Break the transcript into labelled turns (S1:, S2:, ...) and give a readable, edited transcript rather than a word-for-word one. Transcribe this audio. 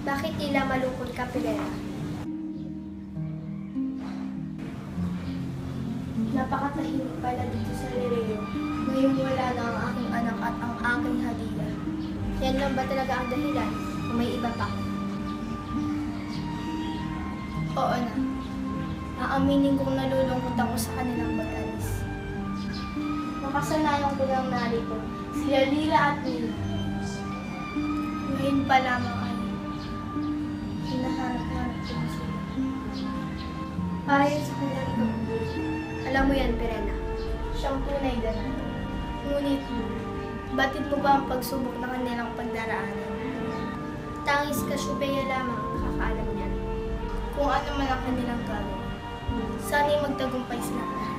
S1: Bakit tila malungkot ka, Pirena? Napakatahimik pala dito sa Lireo. Ngayong wala na ang aking anak at ang aking hadiah. Yan lang ba talaga ang dahilan? O may iba pa? Oo na. Aaminin kong nalulungkot ako sa kanilang pag-alis. Makasanayan ko lang narito, sila Lila at Nina. Ngayon pa lamang ay hinahanap-hanap ko na sila. Ayon sa kanilang ikabubuti. Alam mo yan, Pirena. Siyang tunay ganun. Ngunit, batid mo ba ang pagsubok ng kanilang pagdaraanan? Tangis Cassiopeia lamang ang nakakaalam niyan. Kung ano man ang kanilang gagawin. Sana'y magtagumpay silang lahat.